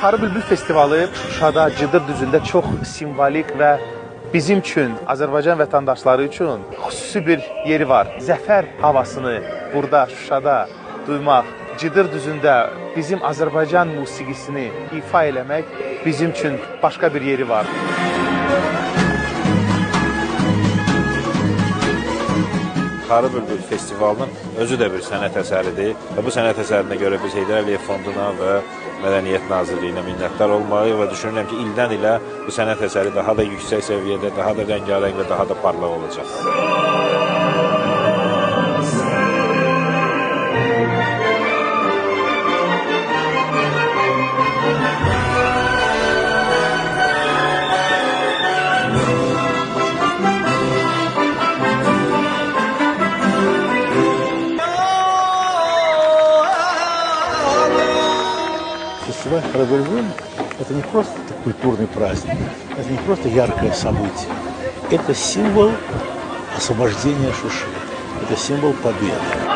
Xarı Bülbül Festivalı Şuşada, Cıdır düzündə çox simvolik və bizim üçün, Azərbaycan vətəndaşları üçün xüsusi bir yeri var. Zəfər havasını burada, Şuşada duymaq, Cıdır düzündə bizim Azərbaycan musiqisini ifa eləmək bizim üçün başqa bir yeri var. Xarı Bülbül Festivalının özü də bir sənət əsəridir və bu sənət əsərinə görə biz Heydər Əliyev Fonduna və Mədəniyyət Nazirliyinə minnətdar olmalıyıq və düşünürəm ki, ildən ilə bu sənət əsəri daha da yüksək səviyyədə, daha da rəngarəng və daha da parlaq olacaq. Фестиваль «Xarı Bülbül» – это не просто культурный праздник, это не просто яркое событие, это символ освобождения Шуши, это символ победы.